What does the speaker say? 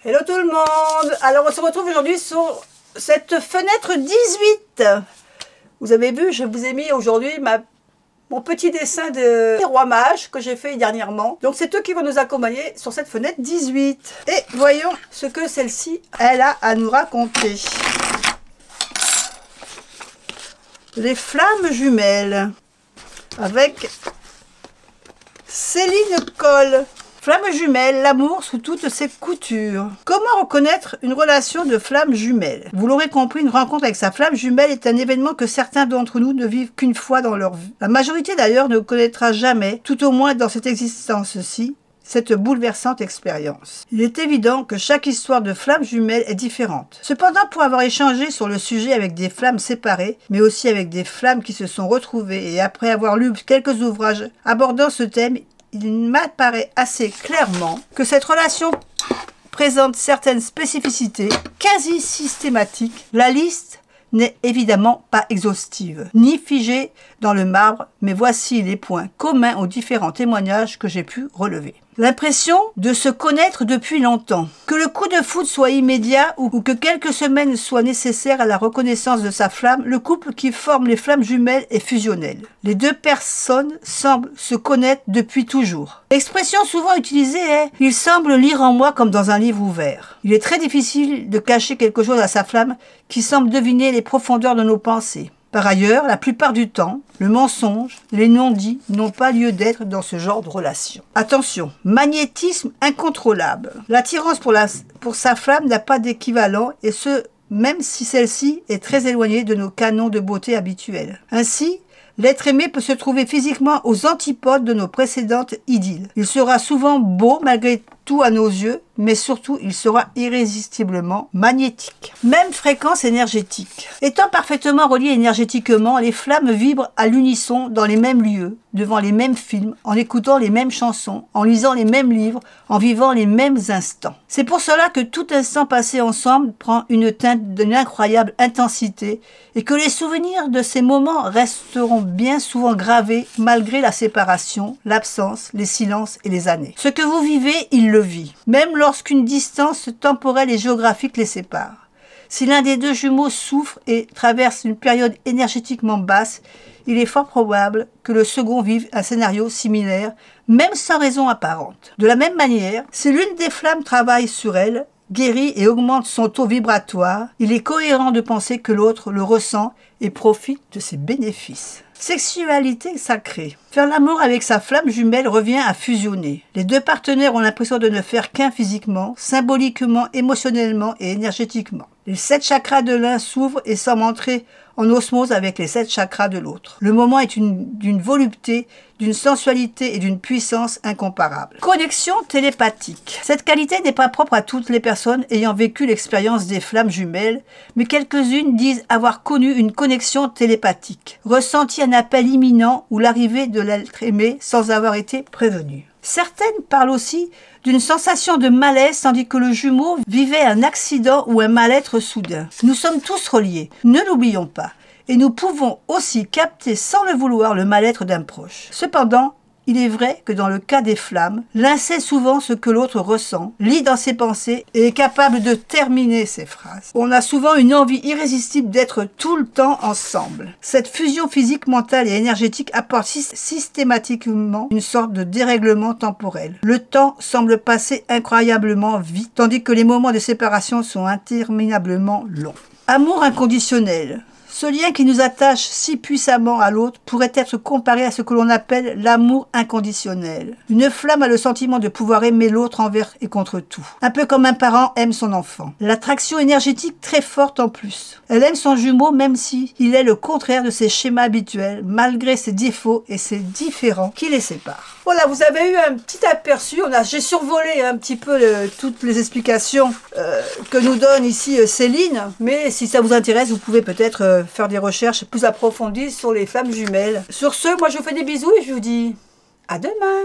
Hello tout le monde. Alors on se retrouve aujourd'hui sur cette fenêtre 18. Vous avez vu, je vous ai mis aujourd'hui mon petit dessin de roi mage que j'ai fait dernièrement. Donc c'est eux qui vont nous accompagner sur cette fenêtre 18. Et voyons ce que celle-ci, elle a à nous raconter. Les flammes jumelles avec Céline Coll. Flamme jumelle, l'amour sous toutes ses coutures. Comment reconnaître une relation de flamme jumelle? Vous l'aurez compris, une rencontre avec sa flamme jumelle est un événement que certains d'entre nous ne vivent qu'une fois dans leur vie. La majorité d'ailleurs ne connaîtra jamais, tout au moins dans cette existence-ci, cette bouleversante expérience. Il est évident que chaque histoire de flamme jumelle est différente. Cependant, pour avoir échangé sur le sujet avec des flammes séparées, mais aussi avec des flammes qui se sont retrouvées et après avoir lu quelques ouvrages abordant ce thème, il m'apparaît assez clairement que cette relation présente certaines spécificités quasi systématiques. La liste n'est évidemment pas exhaustive, ni figée dans le marbre, mais voici les points communs aux différents témoignages que j'ai pu relever. L'impression de se connaître depuis longtemps. Que le coup de foudre soit immédiat ou que quelques semaines soient nécessaires à la reconnaissance de sa flamme, le couple qui forme les flammes jumelles est fusionnel. Les deux personnes semblent se connaître depuis toujours. L'expression souvent utilisée est « il semble lire en moi comme dans un livre ouvert ». Il est très difficile de cacher quelque chose à sa flamme qui semble deviner les profondeurs de nos pensées. Par ailleurs, la plupart du temps, le mensonge, les non-dits n'ont pas lieu d'être dans ce genre de relation. Attention, magnétisme incontrôlable. L'attirance pour sa flamme n'a pas d'équivalent et ce, même si celle-ci est très éloignée de nos canons de beauté habituels. Ainsi, l'être aimé peut se trouver physiquement aux antipodes de nos précédentes idylles. Il sera souvent beau malgré tout à nos yeux, mais surtout il sera irrésistiblement magnétique. Même fréquence énergétique. Étant parfaitement reliées énergétiquement, les flammes vibrent à l'unisson dans les mêmes lieux, devant les mêmes films, en écoutant les mêmes chansons, en lisant les mêmes livres, en vivant les mêmes instants. C'est pour cela que tout instant passé ensemble prend une teinte d'une incroyable intensité et que les souvenirs de ces moments resteront bien souvent gravés malgré la séparation, l'absence, les silences et les années. Ce que vous vivez, il le vit, même lorsqu'une distance temporelle et géographique les sépare. Si l'un des deux jumeaux souffre et traverse une période énergétiquement basse, il est fort probable que le second vive un scénario similaire, même sans raison apparente. De la même manière, si l'une des flammes travaille sur elle, guérit et augmente son taux vibratoire, il est cohérent de penser que l'autre le ressent et profite de ses bénéfices. Sexualité sacrée. Faire l'amour avec sa flamme jumelle revient à fusionner. Les deux partenaires ont l'impression de ne faire qu'un physiquement, symboliquement, émotionnellement et énergétiquement. Les 7 chakras de l'un s'ouvrent et semblent entrer en osmose avec les 7 chakras de l'autre. Le moment est d'une volupté, d'une sensualité et d'une puissance incomparables. Connexion télépathique. Cette qualité n'est pas propre à toutes les personnes ayant vécu l'expérience des flammes jumelles, mais quelques-unes disent avoir connu une connexion télépathique, ressenti un appel imminent ou l'arrivée de l'être aimé sans avoir été prévenu. Certaines parlent aussi d'une sensation de malaise tandis que le jumeau vivait un accident ou un mal-être soudain. Nous sommes tous reliés, ne l'oublions pas, et nous pouvons aussi capter sans le vouloir le mal-être d'un proche. Cependant, il est vrai que dans le cas des flammes, l'un sait souvent ce que l'autre ressent, lit dans ses pensées et est capable de terminer ses phrases. On a souvent une envie irrésistible d'être tout le temps ensemble. Cette fusion physique, mentale et énergétique apporte systématiquement une sorte de dérèglement temporel. Le temps semble passer incroyablement vite, tandis que les moments de séparation sont interminablement longs. Amour inconditionnel. Ce lien qui nous attache si puissamment à l'autre pourrait être comparé à ce que l'on appelle l'amour inconditionnel. Une flamme a le sentiment de pouvoir aimer l'autre envers et contre tout. Un peu comme un parent aime son enfant. L'attraction énergétique très forte en plus. Elle aime son jumeau même si il est le contraire de ses schémas habituels, malgré ses défauts et ses différends qui les séparent. Voilà, vous avez eu un petit aperçu. J'ai survolé un petit peu toutes les explications que nous donne ici Céline. Mais si ça vous intéresse, vous pouvez peut-être faire des recherches plus approfondies sur les flammes jumelles. Sur ce, moi je vous fais des bisous et je vous dis à demain.